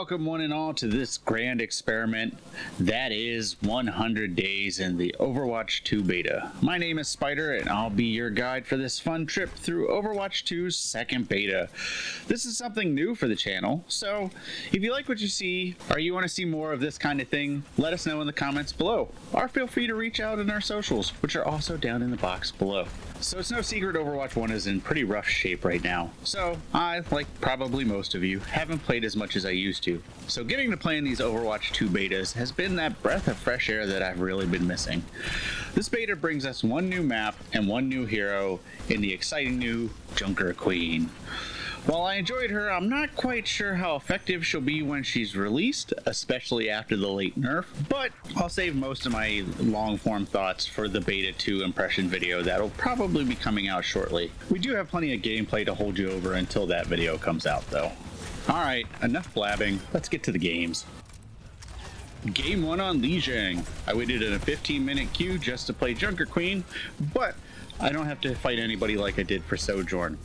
Welcome one and all to this grand experiment that is 100 days in the Overwatch 2 beta. My name is Spyder and I'll be your guide for this fun trip through Overwatch 2's second beta. This is something new for the channel, so if you like what you see or you want to see more of this kind of thing, let us know in the comments below, or feel free to reach out in our socials, which are also down in the box below. So it's no secret Overwatch 1 is in pretty rough shape right now, so I, like probably most of you, haven't played as much as I used to. So getting to play in these Overwatch 2 betas has been that breath of fresh air that I've really been missing. This beta brings us one new map and one new hero in the exciting new Junkerqueen. While I enjoyed her, I'm not quite sure how effective she'll be when she's released, especially after the late nerf, but I'll save most of my long-form thoughts for the Beta 2 impression video that'll probably be coming out shortly. We do have plenty of gameplay to hold you over until that video comes out though. Alright, enough blabbing, let's get to the games. Game 1 on Lijiang. I waited in a 15-minute queue just to play Junkerqueen, but I don't have to fight anybody like I did for Sojourn.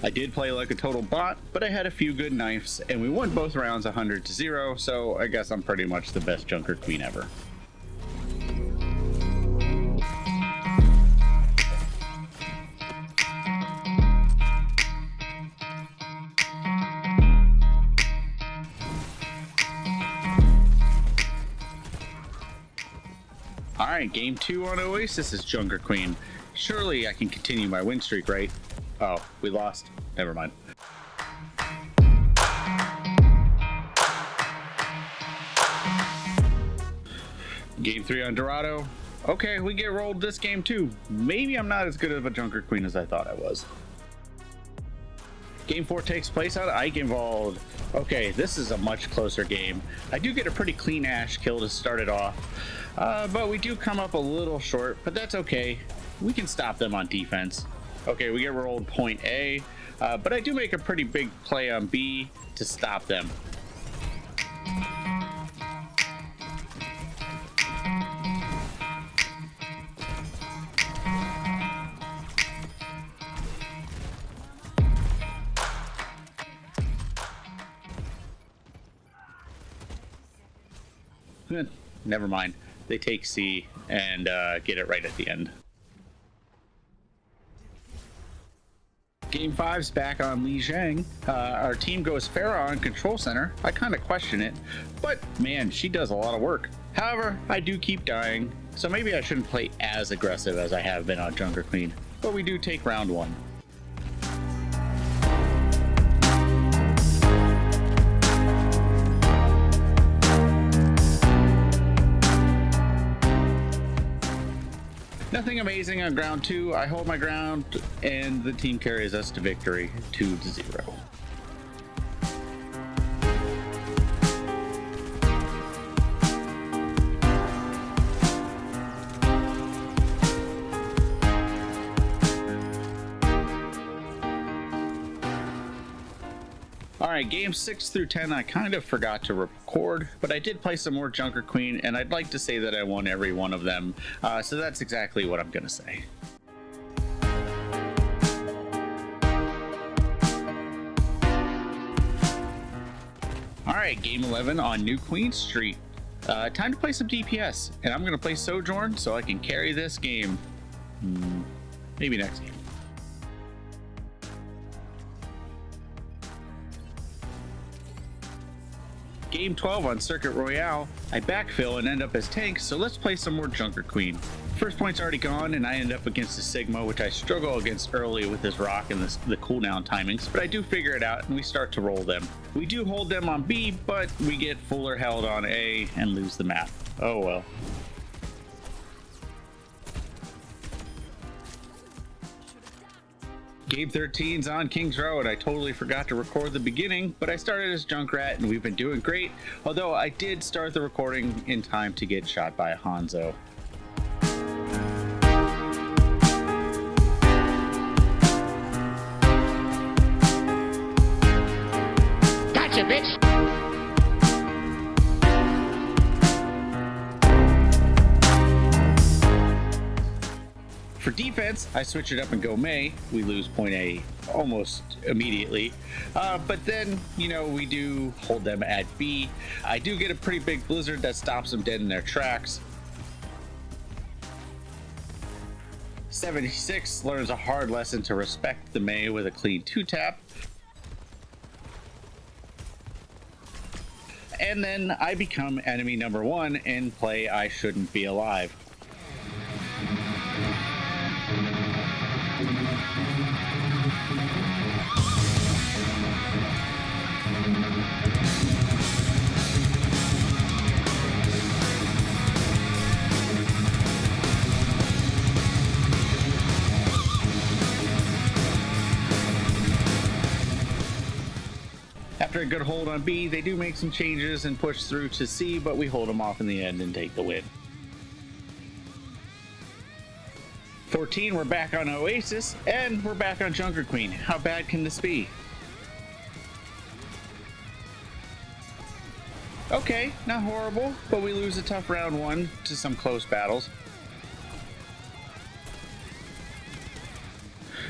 I did play like a total bot, but I had a few good knives, and we won both rounds 100-0, so I guess I'm pretty much the best Junkerqueen ever. Alright, game 2 on Oasis is Junkerqueen. Surely I can continue my win streak, right? Oh, we lost. Never mind. Game 3 on Dorado. Okay, we get rolled this game too. Maybe I'm not as good of a Junkerqueen as I thought I was. Game 4 takes place on Eichenwald. Okay, this is a much closer game. I do get a pretty clean Ashe kill to start it off, but we do come up a little short, but that's okay. We can stop them on defense. Okay, we get rolled point A, but I do make a pretty big play on B to stop them. Never mind. They take C and get it right at the end. Game 5's back on Lijiang. Our team goes Pharah on Control Center. I kind of question it, but man, she does a lot of work. However, I do keep dying, so maybe I shouldn't play as aggressive as I have been on Junkerqueen, but we do take round 1. Nothing amazing on ground 2. I hold my ground and the team carries us to victory 2-0. Alright, games 6 through 10 I kind of forgot to record, but I did play some more Junkerqueen, and I'd like to say that I won every one of them, so that's exactly what I'm going to say. Alright, game 11 on New Queen Street. Time to play some DPS, and I'm going to play Sojourn so I can carry this game. Maybe next game. Game 12 on Circuit Royale, I backfill and end up as tank, so let's play some more Junkerqueen. First point's already gone and I end up against a Sigma, which I struggle against early with this rock and the cooldown timings, but I do figure it out and we start to roll them. We do hold them on B, but we get fuller held on A and lose the map. Oh well. Game 13's on King's Road. I totally forgot to record the beginning, but I started as Junkrat and we've been doing great, although I did start the recording in time to get shot by a Hanzo. Gotcha, bitch! For defense, I switch it up and go May, we lose point A almost immediately. But then, we do hold them at B. I do get a pretty big blizzard that stops them dead in their tracks. 76 learns a hard lesson to respect the May with a clean 2-tap. And then I become enemy number 1 and play I Shouldn't Be Alive. After a good hold on B, they do make some changes and push through to C, but we hold them off in the end and take the win. 14, we're back on Oasis, and we're back on Junkerqueen. How bad can this be? Okay, not horrible, but we lose a tough round 1 to some close battles.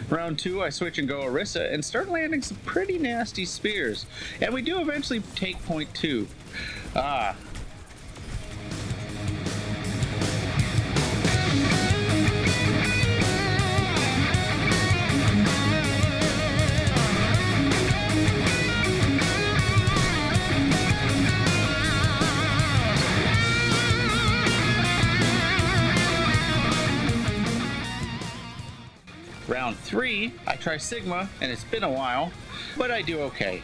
Round 2, I switch and go Orisa and start landing some pretty nasty spears. And we do eventually take point 2. Round 3, I try Sigma, and it's been a while, but I do okay.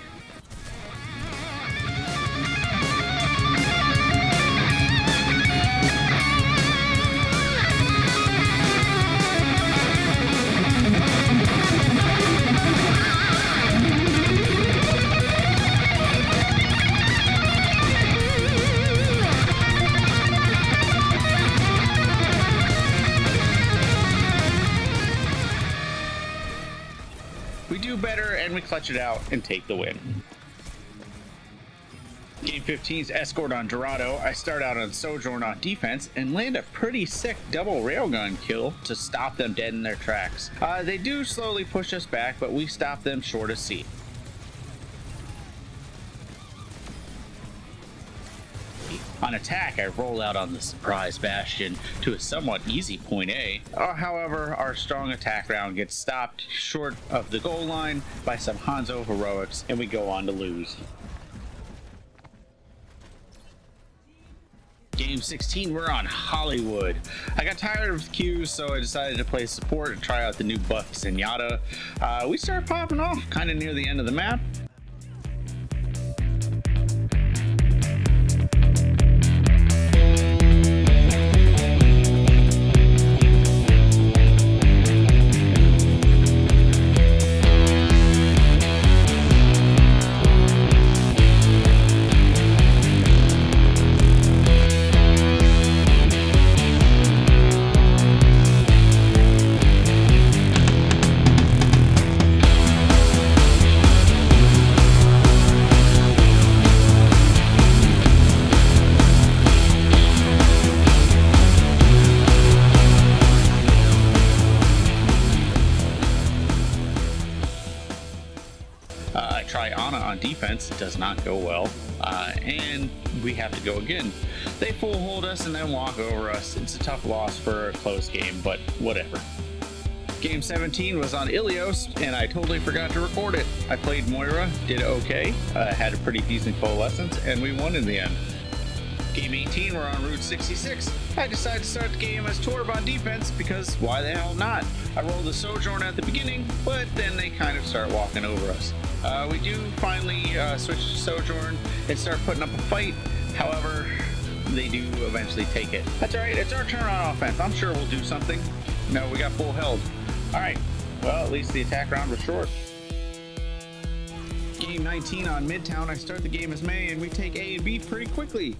We do better and we clutch it out and take the win. Game 15's Escort on Dorado. I start out on Sojourn on defense and land a pretty sick double railgun kill to stop them dead in their tracks. They do slowly push us back, but we stop them short of C. On attack, I roll out on the surprise bastion to a somewhat easy point A. However, our strong attack round gets stopped short of the goal line by some Hanzo heroics, and we go on to lose. Game 16, we're on Hollywood. I got tired of queues, so I decided to play support and try out the new buff Zenyatta. We start popping off kind of near the end of the map. Try Ana on defense, it does not go well, and we have to go again. They full hold us and then walk over us. It's a tough loss for a close game, but whatever. Game 17 was on Ilios, and I totally forgot to record it. I played Moira, did okay, had a pretty decent coalescence, and we won in the end. Game 18, we're on Route 66. I decided to start the game as Torb on defense because why the hell not? I rolled the Sojourn at the beginning, but then they kind of start walking over us. We do finally switch to Sojourn and start putting up a fight. However, they do eventually take it. That's alright, it's our turn on offense. I'm sure we'll do something. No, we got full held. Alright, well, at least the attack round was short. Game 19 on Midtown, I start the game as May and we take A and B pretty quickly.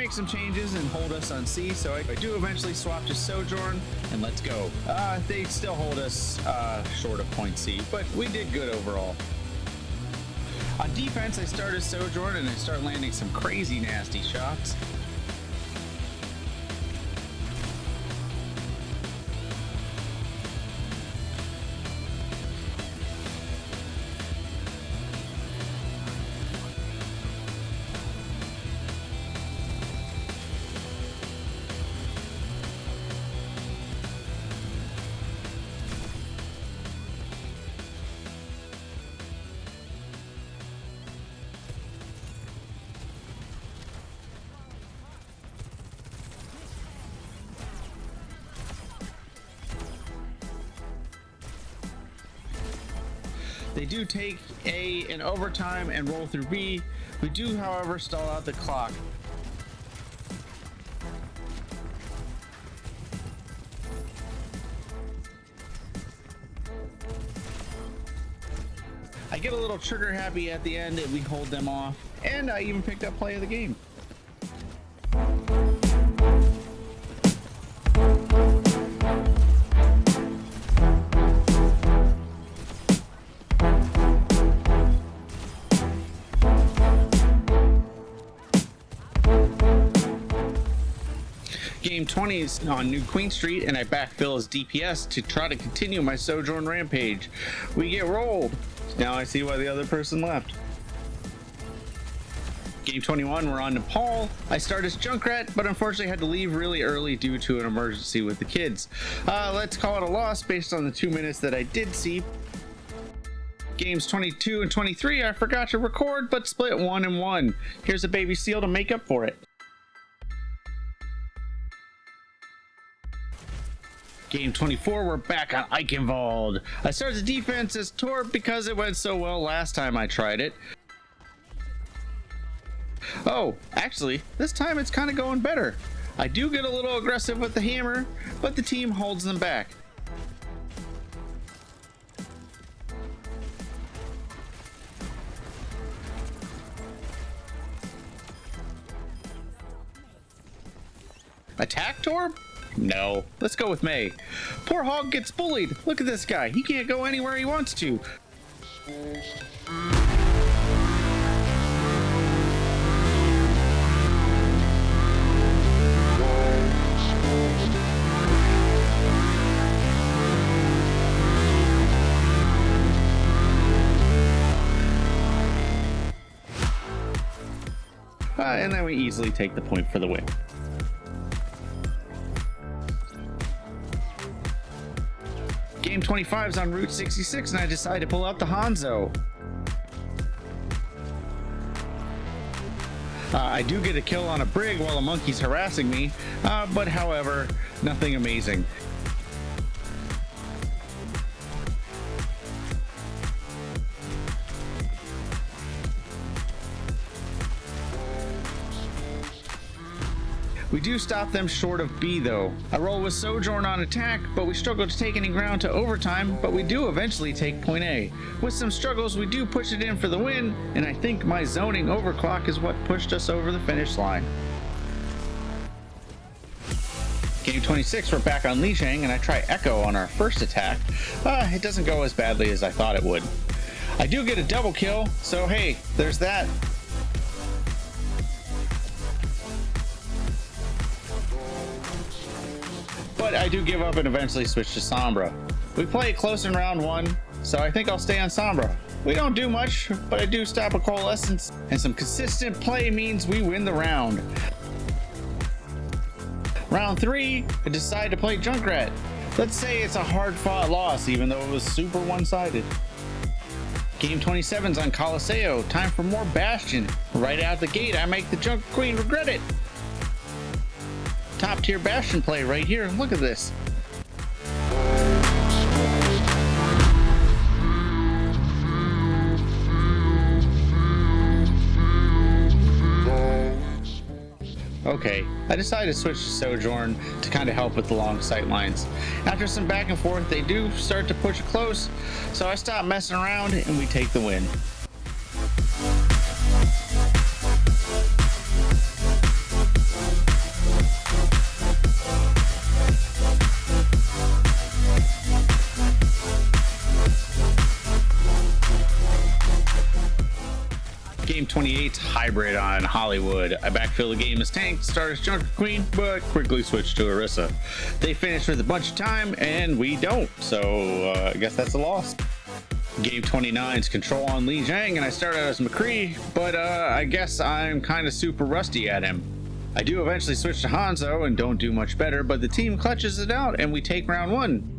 make some changes and hold us on C, so I do eventually swap to Sojourn, and let's go. They still hold us short of point C, but we did good overall. On defense, I started Sojourn and I start landing some crazy nasty shots. They do take A in overtime and roll through B. We do, however, stall out the clock. I get a little trigger happy at the end and we hold them off, and I even picked up play of the game. Game 20 is on New Queen Street, and I backfill as DPS to try to continue my Sojourn rampage. We get rolled. Now I see why the other person left. Game 21, we're on Nepal. I start as Junkrat, but unfortunately had to leave really early due to an emergency with the kids. Let's call it a loss based on the 2 minutes that I did see. Games 22 and 23, I forgot to record, but split 1 and 1. Here's a baby seal to make up for it. Game 24, we're back on Eichenwald. I started the defense as Torp because it went so well last time I tried it. Oh, actually, this time it's kind of going better. I do get a little aggressive with the hammer, but the team holds them back. Attack Torp? No, let's go with May. Poor Hog gets bullied. Look at this guy. He can't go anywhere he wants to. And then we easily take the point for the win. Game 25 is on Route 66, and I decide to pull out the Hanzo. I do get a kill on a brig while a monkey's harassing me, but however, nothing amazing. We do stop them short of B though. I roll with Sojourn on attack, but we struggle to take any ground to overtime, but we do eventually take point A. With some struggles, we do push it in for the win, and I think my zoning overclock is what pushed us over the finish line. Game 26, we're back on Lijiang, and I try Echo on our first attack. It doesn't go as badly as I thought it would. I do get a double kill, so hey, there's that. But I do give up and eventually switch to Sombra. We play it close in round 1, so I think I'll stay on Sombra. We don't do much, but I do stop a Coalescence, and some consistent play means we win the round. Round 3, I decide to play Junkrat. Let's say it's a hard-fought loss, even though it was super one-sided. Game 27's on Colosseo. Time for more Bastion. Right out the gate, I make the Junkerqueen regret it. Top tier Bastion play right here. Look at this. Okay, I decided to switch to Sojourn to kind of help with the long sight lines. After some back and forth, they do start to push it close, so I stop messing around and we take the win. hybrid on Hollywood. I backfill the game as tank, start as Junkerqueen, but quickly switch to Orisa. They finish with a bunch of time, and we don't, so I guess that's a loss. Game 29's control on Li Jiang, and I start out as McCree, but I guess I'm kind of super rusty at him. I do eventually switch to Hanzo and don't do much better, but the team clutches it out and we take round 1.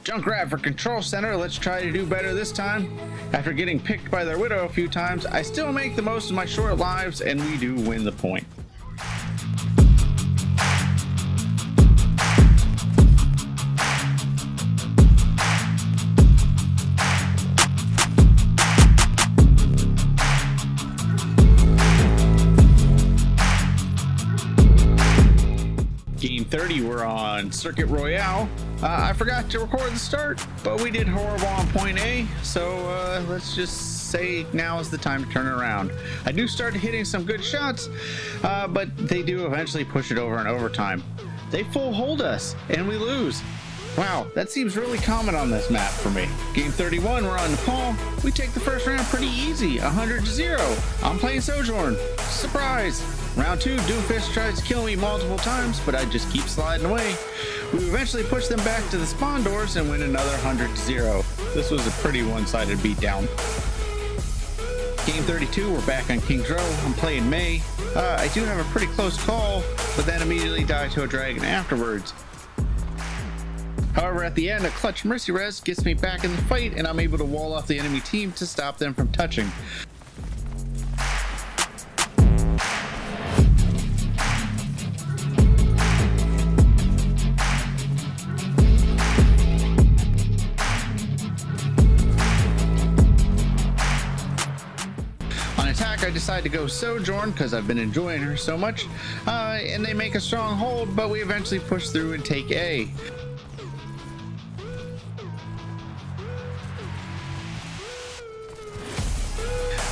Junkrat for control center, let's try to do better this time. After getting picked by their Widow a few times, I still make the most of my short lives and we do win the point. Game 30, we're on Circuit Royale. I forgot to record the start, but we did horrible on point A, so let's just say now is the time to turn it around. I do start hitting some good shots, but they do eventually push it over in overtime. They full hold us, and we lose. Wow, that seems really common on this map for me. Game 31, we're on Nepal. We take the first round pretty easy, 100-0. I'm playing Sojourn. Surprise! Round 2, Doomfist tries to kill me multiple times, but I just keep sliding away. We eventually push them back to the spawn doors and win another 100-0. This was a pretty one-sided beatdown. Game 32, we're back on King's Row. I'm playing Mei. I do have a pretty close call, but then immediately die to a dragon afterwards. However, at the end, a clutch Mercy Res gets me back in the fight, and I'm able to wall off the enemy team to stop them from touching. I decide to go Sojourn because I've been enjoying her so much, and they make a strong hold, but we eventually push through and take A.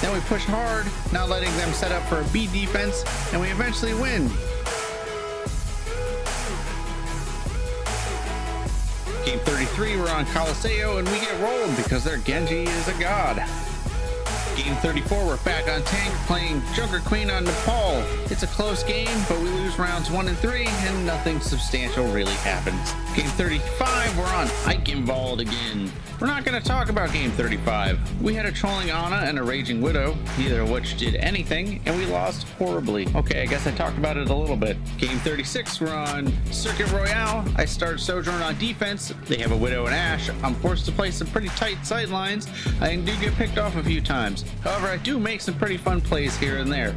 Then we push hard, not letting them set up for a B defense, and we eventually win. Game 33, we're on Colosseo, and we get rolled because their Genji is a god. Game 34, we're back on tank playing Junkerqueen on Nepal. It's a close game, but we lose rounds 1 and 3, and nothing substantial really happens. Game 35, we're on Eichenwald again. We're not going to talk about Game 35. We had a trolling Ana and a raging Widow, neither of which did anything, and we lost horribly. Okay, I guess I talked about it a little bit. Game 36, we're on Circuit Royale. I start Sojourn on defense. They have a Widow and Ashe. I'm forced to play some pretty tight sight lines. I do get picked off a few times. However, I do make some pretty fun plays here and there.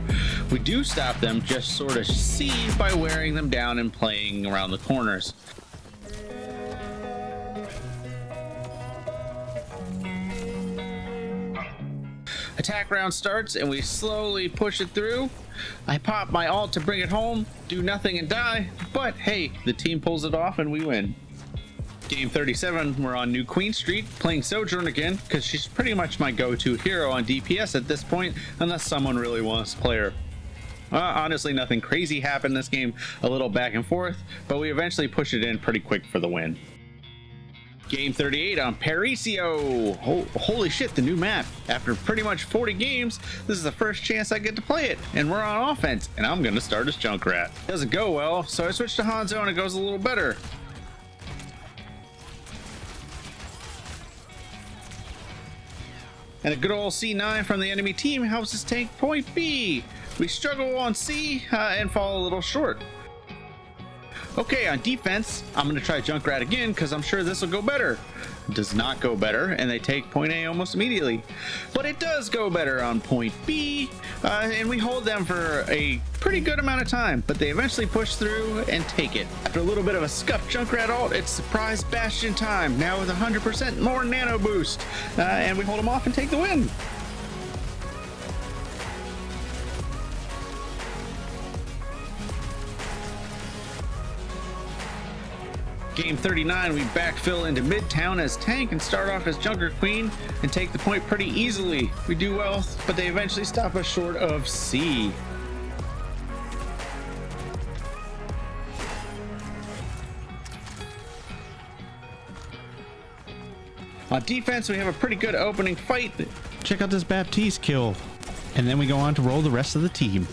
We do stop them just sort of C by wearing them down and playing around the corners. Attack round starts and we slowly push it through. I pop my ult to bring it home, do nothing and die, but hey, the team pulls it off and we win. Game 37, we're on New Queen Street, playing Sojourn again, because she's pretty much my go-to hero on DPS at this point, unless someone really wants to play her. Honestly, nothing crazy happened this game, a little back and forth, but we eventually push it in pretty quick for the win. Game 38 on Parisio. Holy shit, the new map. After pretty much 40 games, this is the first chance I get to play it, and we're on offense, and I'm going to start as Junkrat. Doesn't go well, so I switch to Hanzo and it goes a little better. And a good old C9 from the enemy team helps us take point B. We struggle on C and fall a little short. Okay, on defense, I'm going to try Junkrat again because I'm sure this will go better. It does not go better, and they take point A almost immediately. But it does go better on point B, and we hold them for a pretty good amount of time, but they eventually push through and take it. After a little bit of a scuffed Junkrat ult, it's surprise Bastion time, now with 100% more nano boost, and we hold them off and take the win. Game 39, we backfill into Midtown as tank and start off as Junkerqueen and take the point pretty easily. We do well, but they eventually stop us short of C. On defense, we have a pretty good opening fight. Check out this Baptiste kill. And then we go on to roll the rest of the team.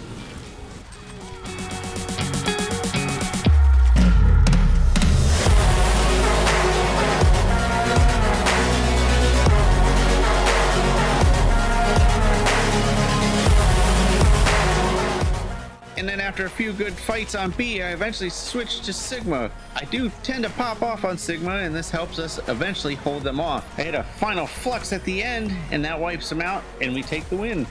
And then after a few good fights on B, I eventually switched to Sigma. I do tend to pop off on Sigma, and this helps us eventually hold them off. I hit a final flux at the end, and that wipes them out, and we take the win.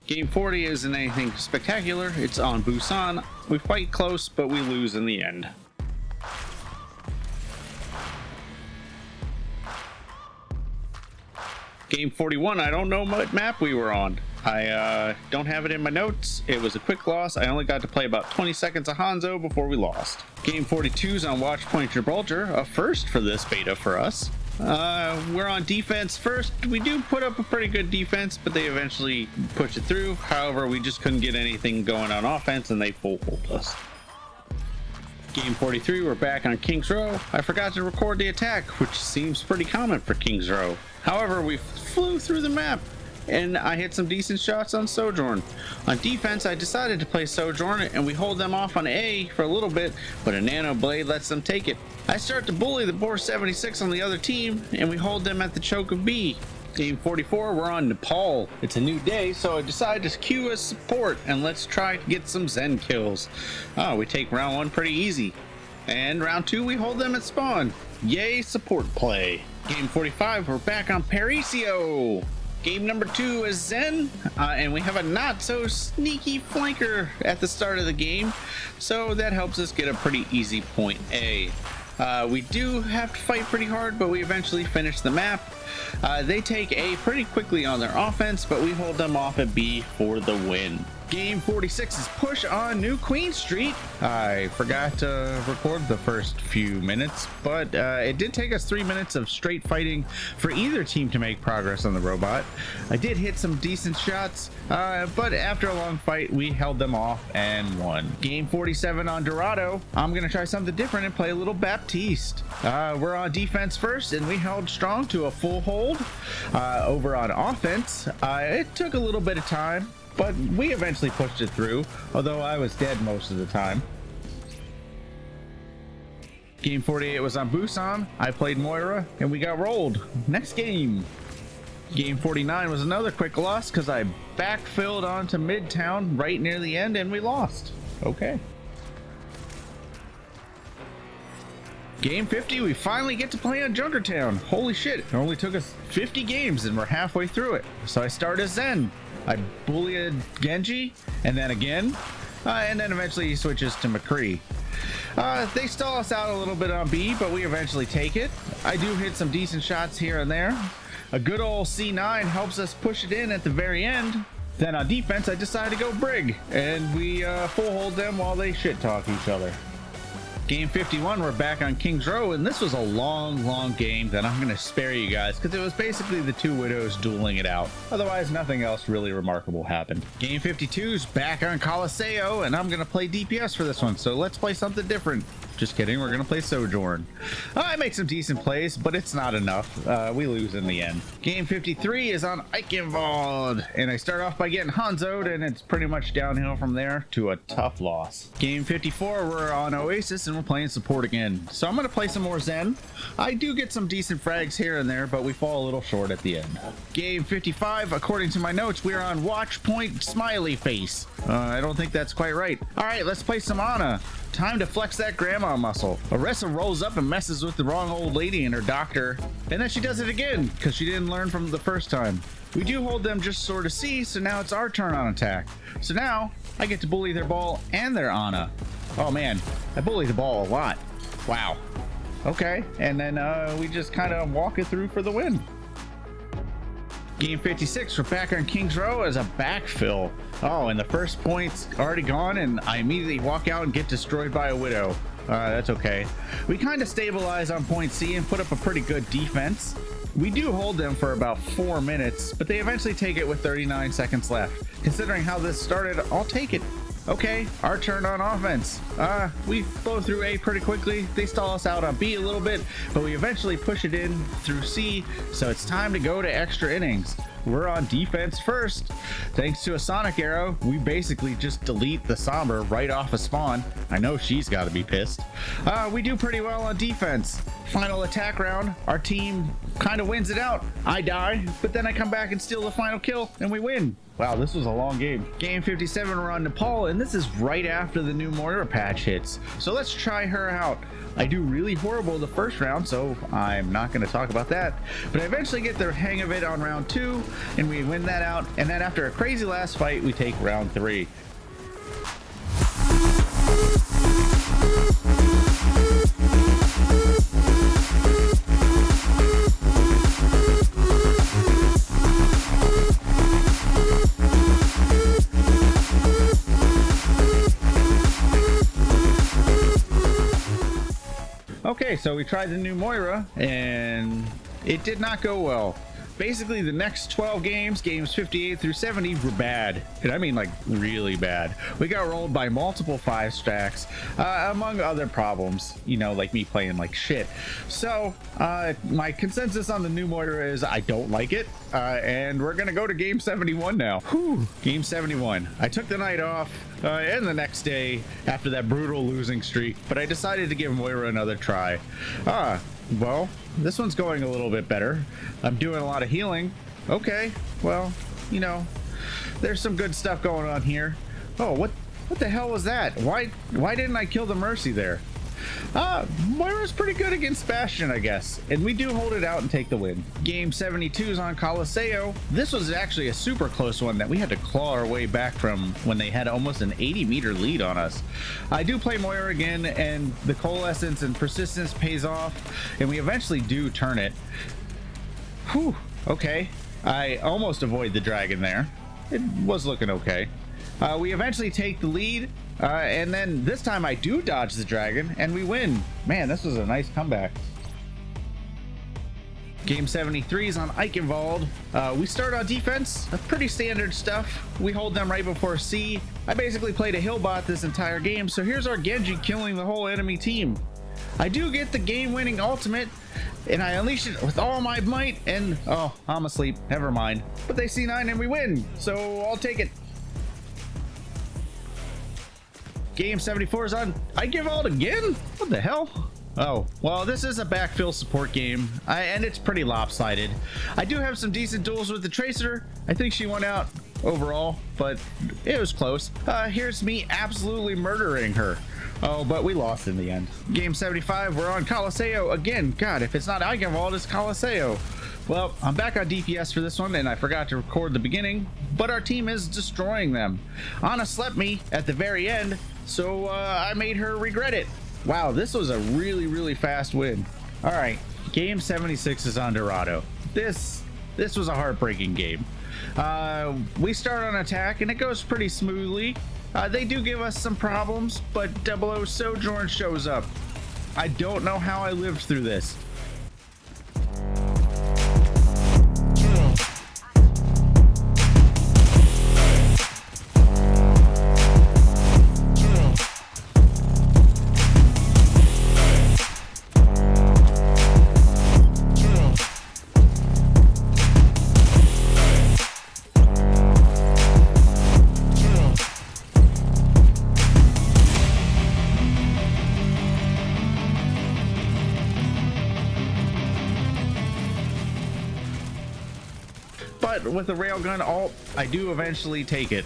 Game 40 isn't anything spectacular. It's on Busan. We fight close, but we lose in the end. Game 41, I don't know what map we were on. I don't have it in my notes. It was a quick loss. I only got to play about 20 seconds of Hanzo before we lost. Game 42 is on Watchpoint Gibraltar, a first for this beta for us. We're on defense first. We do put up a pretty good defense, but they eventually push it through. However, we just couldn't get anything going on offense, and they full hold us. Game 43, we're back on King's Row. I forgot to record the attack, which seems pretty common for King's Row. However, we flew through the map, and I hit some decent shots on Sojourn. On defense, I decided to play Sojourn, and we hold them off on A for a little bit, but a Nano Blade lets them take it. I start to bully the Boar 76 on the other team, and we hold them at the choke of B. Game 44, we're on Nepal. It's a new day, so I decided to queue as support, and let's try to get some Zen kills. Oh, we take round 1 pretty easy. And round 2, we hold them at spawn. Yay, support play. Game 45, we're back on Parisio. Game number 2 is Zen, and we have a not so sneaky flanker at the start of the game, so that helps us get a pretty easy point A. We do have to fight pretty hard, but we eventually finish the map. They take A pretty quickly on their offense, but we hold them off at B for the win. Game 46 is push on New Queen Street. I forgot to record the first few minutes, but it did take us 3 minutes of straight fighting for either team to make progress on the robot. I did hit some decent shots, but after a long fight, we held them off and won. Game 47 on Dorado. I'm going to try something different and play a little Baptiste. We're on defense first, and we held strong to a full hold. Over on offense, it took a little bit of time, but we eventually pushed it through, although I was dead most of the time. Game 48 was on Busan. I played Moira, and we got rolled. Next game. Game 49 was another quick loss because I backfilled onto Midtown right near the end, and we lost. Okay. Game 50, we finally get to play on Junkertown. Holy shit, it only took us 50 games, and we're halfway through it. So I start as Zen. I bullied Genji, and then again, and then eventually he switches to McCree. They stall us out a little bit on B, but we eventually take it. I do hit some decent shots here and there. A good old C9 helps us push it in at the very end. Then on defense, I decide to go Brig, and we full hold them while they shit talk each other. Game 51, we're back on King's Row, and this was a long game that I'm going to spare you guys because it was basically the two widows dueling it out. Otherwise, nothing else really remarkable happened. Game 52 is back on Colosseo, and I'm going to play DPS for this one, so let's play something different. Just kidding, we're going to play Sojourn. I make some decent plays, but it's not enough. We lose in the end. Game 53 is on Eichenwald, and I start off by getting Hanzo'd, and it's pretty much downhill from there to a tough loss. Game 54, we're on Oasis, and we're playing support again. So I'm going to play some more Zen. I do get some decent frags here and there, but we fall a little short at the end. Game 55, according to my notes, we're on Watchpoint Smiley Face. I don't think that's quite right. All right, let's play some Ana. Time to flex that grandma muscle. Aressa rolls up and messes with the wrong old lady and her doctor, and then she does it again because she didn't learn from the first time. We do hold them just sort of C, so now it's our turn on attack. So now I get to bully their ball and their Ana. Oh man, I bully the ball a lot. Wow. Okay, and then we just kind of walk it through for the win. Game 56, we're back on King's Row as a backfill. Oh, and the first point's already gone, and I immediately walk out and get destroyed by a Widow. That's okay. We kind of stabilize on point C and put up a pretty good defense. We do hold them for about 4 minutes, but they eventually take it with 39 seconds left. Considering how this started, I'll take it. Okay, our turn on offense. We blow through A pretty quickly. They stall us out on B a little bit, but we eventually push it in through C, so it's time to go to extra innings. We're on defense first. Thanks to a sonic arrow, we basically just delete the Somber right off of spawn. I know she's got to be pissed. We do pretty well on defense. Final attack round, our team kind of wins it out. I die, but then I come back and steal the final kill, and we win. Wow, this was a long game. Game 57, we're on Nepal, and this is right after the new Moira patch hits. So let's try her out. I do really horrible the first round, so I'm not going to talk about that. But I eventually get the hang of it on round 2, and we win that out. And then after a crazy last fight, we take round 3. Okay, so we tried the new Moira, and it did not go well. Basically, the next 12 games, games 58 through 70, were bad. And I mean, like, really bad. We got rolled by multiple 5 stacks, among other problems, you know, like me playing like shit. So, my consensus on the new Moira is I don't like it, and we're gonna go to game 71 now. Whew, game 71. I took the night off, and the next day after that brutal losing streak, but I decided to give Moira another try. Well, this one's going a little bit better. I'm doing a lot of healing. Okay, well, you know, there's some good stuff going on here. Oh, what the hell was that? Why didn't I kill the Mercy there? Moira's pretty good against Bastion, I guess, and we do hold it out and take the win. Game 72 is on Colosseo. This was actually a super close one that we had to claw our way back from when they had almost an 80-meter lead on us. I do play Moira again, and the coalescence and persistence pays off, and we eventually do turn it. Whew, okay. I almost avoid the dragon there. It was looking okay. We eventually take the lead, and then this time I do dodge the dragon, and we win. Man, this was a nice comeback. Game 73 is on Eichenwald. We start on defense, pretty standard stuff. We hold them right before C. I basically played a hill bot this entire game, so here's our Genji killing the whole enemy team. I do get the game-winning ultimate, and I unleash it with all my might, and oh, I'm asleep, never mind. But they C9 and we win, so I'll take it. Game 74 is on Eichenwald again? What the hell? Oh, well, this is a backfill support game, and it's pretty lopsided. I do have some decent duels with the Tracer. I think she won out overall, but it was close. Here's me absolutely murdering her. Oh, but we lost in the end. Game 75, we're on Colosseo again. God, if it's not Eichenwald, it's Colosseo. Well, I'm back on DPS for this one, and I forgot to record the beginning, but our team is destroying them. Anna slept me at the very end, so I made her regret it. Wow, this was a really fast win. All right, game 76 is on Dorado. This was a heartbreaking game. We start on attack, and it goes pretty smoothly. They do give us some problems, but 00 Sojourn shows up. I don't know how I lived through this. But with the railgun ult, I do eventually take it.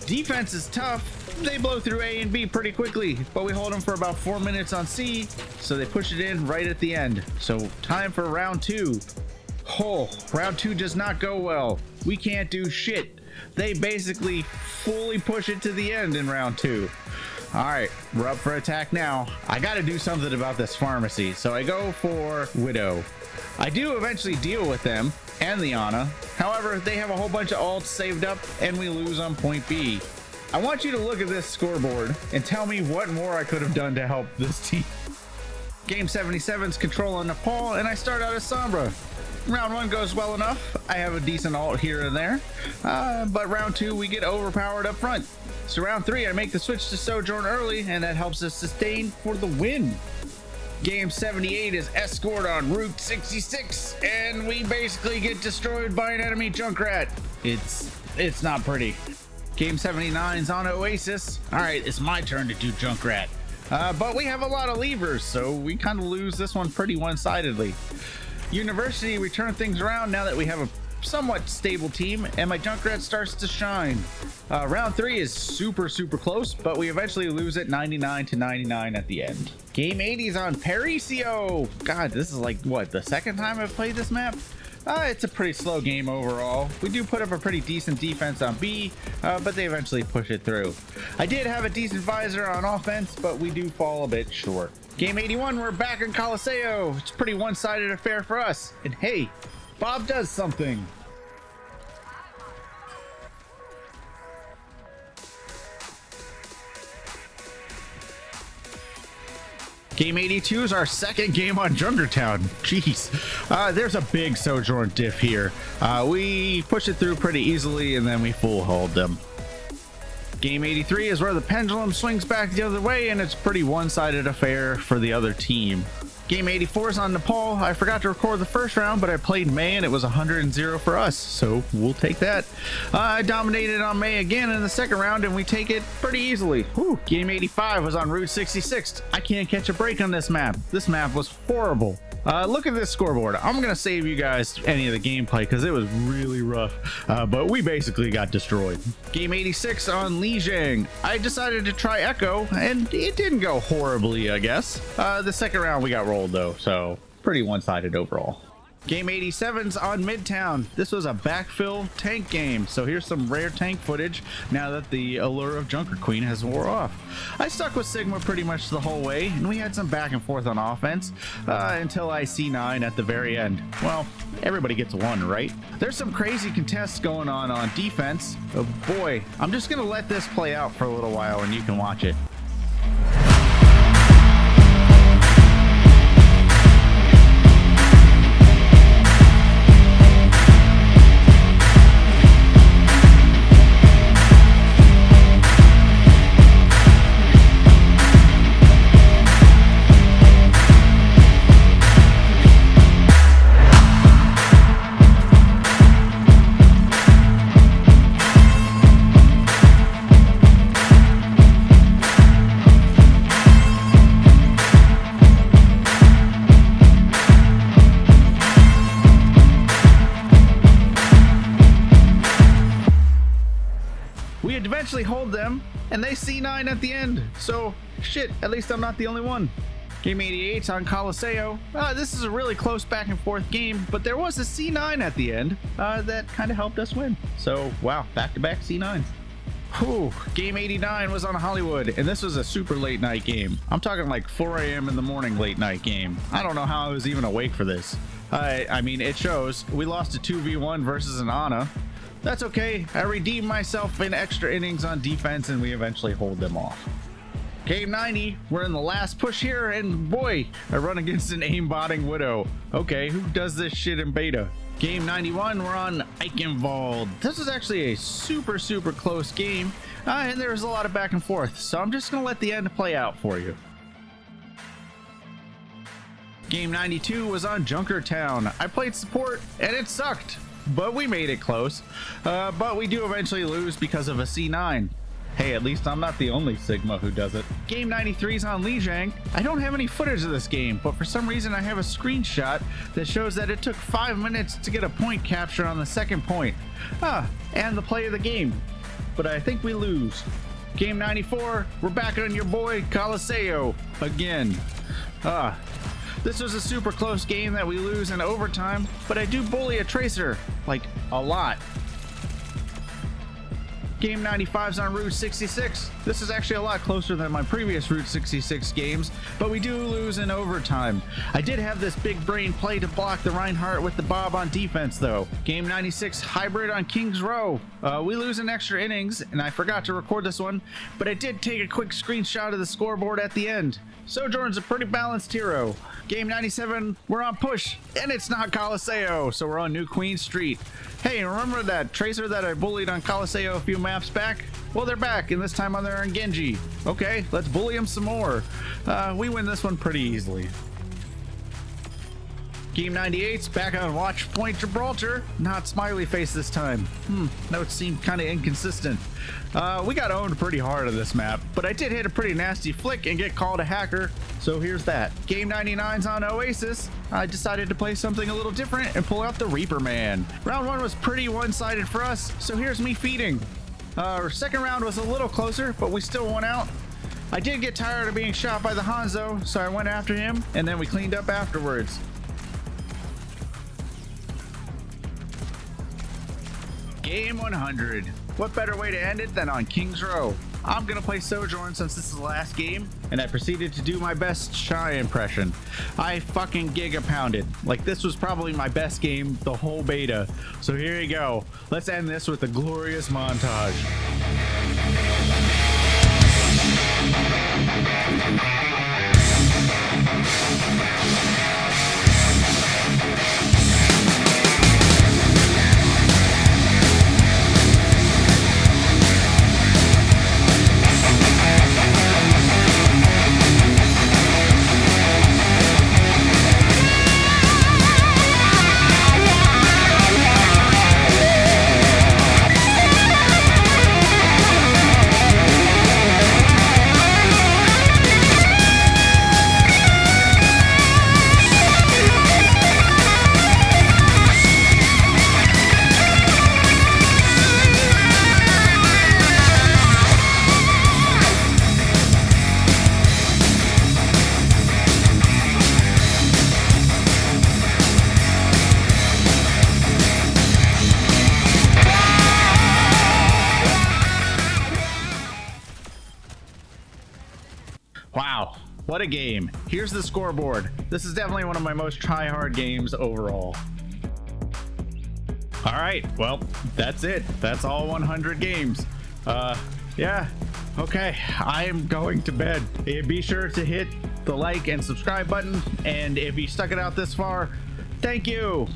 Defense is tough. They blow through A and B pretty quickly, but we hold them for about 4 minutes on C, so they push it in right at the end. So time for round 2. Oh, round 2 does not go well. We can't do shit. They basically fully push it to the end in round 2. All right, we're up for attack now. I got to do something about this pharmacy, so I go for Widow. I do eventually deal with them and the Ana. However, they have a whole bunch of ults saved up, and we lose on point B. I want you to look at this scoreboard and tell me what more I could have done to help this team. Game 77's control on Nepal, and I start out as Sombra. Round 1 goes well enough. I have a decent ult here and there, but round 2 we get overpowered up front. So round 3 I make the switch to Sojourn early, and that helps us sustain for the win. Game 78 is escort on Route 66, and we basically get destroyed by an enemy Junkrat. It's not pretty. Game 79's on Oasis. All right, it's my turn to do Junkrat. But we have a lot of levers, so we kind of lose this one pretty one-sidedly. University, we turn things around now that we have a somewhat stable team, and my Junkrat starts to shine. Round 3 is super close, but we eventually lose it 99-99 at the end. Game 80 is on Paricio. God, this is like, what, the second time I've played this map? It's a pretty slow game overall. We do put up a pretty decent defense on B, but they eventually push it through. I did have a decent visor on offense, but we do fall a bit short. Game 81, we're back in Coliseo. It's a pretty one-sided affair for us. And hey, Bob does something. Game 82 is our second game on Junkertown. Jeez. There's a big Sojourn diff here. We push it through pretty easily, and then we full hold them. Game 83 is where the pendulum swings back the other way, and it's a pretty one-sided affair for the other team. Game 84 is on Nepal. I forgot to record the first round, but I played May and it was 100-0 for us, so we'll take that. I dominated on May again in the second round, and we take it pretty easily. Whew. Game 85 was on Route 66. I can't catch a break on this map. This map was horrible. Look at this scoreboard. I'm gonna save you guys any of the gameplay because it was really rough, but we basically got destroyed. Game 86 on Lijiang. I decided to try Echo, and it didn't go horribly, I guess. The second round we got rolled though, so pretty one-sided overall. Game 87's on Midtown. This was a backfill tank game, so here's some rare tank footage now that the allure of Junkerqueen has wore off. I stuck with Sigma pretty much the whole way, and we had some back and forth on offense until I C9 at the very end. Well, everybody gets one, right? There's some crazy contests going on defense. Oh boy, I'm just gonna let this play out for a little while and you can watch it. We eventually hold them, and they C9 at the end. So, shit, at least I'm not the only one. Game 88's on Coliseo. This is a really close back and forth game, but there was a C9 at the end that kind of helped us win. So, wow, back-to-back C9s. Whew. Game 89 was on Hollywood, and this was a super late night game. I'm talking like 4 a.m. in the morning late night game. I don't know how I was even awake for this. I mean, it shows. We lost a 2v1 versus an Ana. That's okay. I redeemed myself in extra innings on defense, and we eventually hold them off. Game 90, we're in the last push here, and boy, I run against an aimbotting Widow. Okay, who does this shit in beta? Game 91, we're on Eichenwald. This is actually a super close game, and there's a lot of back and forth, so I'm just gonna let the end play out for you. Game 92 was on Junkertown. I played support, and it sucked, but we made it close. But we do eventually lose because of a C9. Hey, at least I'm not the only Sigma who does it. Game 93 is on Lijiang. I don't have any footage of this game, but for some reason I have a screenshot that shows that it took 5 minutes to get a point capture on the second point. And the play of the game. But I think we lose. Game 94, we're back on your boy Coliseo again. This was a super close game that we lose in overtime, but I do bully a Tracer, like, a lot. Game 95's on Route 66. This is actually a lot closer than my previous Route 66 games, but we do lose in overtime. I did have this big brain play to block the Reinhardt with the Bob on defense though. Game 96 hybrid on King's Row. We lose in extra innings, and I forgot to record this one, but I did take a quick screenshot of the scoreboard at the end. Sojourn's a pretty balanced hero. Game 97, we're on push, and it's not Colosseo, so we're on New Queen Street. Hey, remember that Tracer that I bullied on Colosseo a few maps back? Well, they're back, and this time they're on Genji. Okay, let's bully them some more. We win this one pretty easily. Game 98's back on Watch Point Gibraltar. Not smiley face this time. Notes seem kind of inconsistent. We got owned pretty hard on this map, but I did hit a pretty nasty flick and get called a hacker, so here's that. Game 99's on Oasis. I decided to play something a little different and pull out the Reaper Man. Round 1 was pretty one-sided for us, so here's me feeding. Our second round was a little closer, but we still won out. I did get tired of being shot by the Hanzo, so I went after him, and then we cleaned up afterwards. Game 100. What better way to end it than on King's Row? I'm gonna play Sojourn since this is the last game, and I proceeded to do my best Shy impression. I fucking giga-pounded. Like, this was probably my best game the whole beta. So here you go. Let's end this with a glorious montage. Wow, what a game. Here's the scoreboard. This is definitely one of my most try-hard games overall. All right, well, that's it. That's all 100 games. Yeah, okay, I am going to bed. Be sure to hit the like and subscribe button, and if you stuck it out this far, thank you.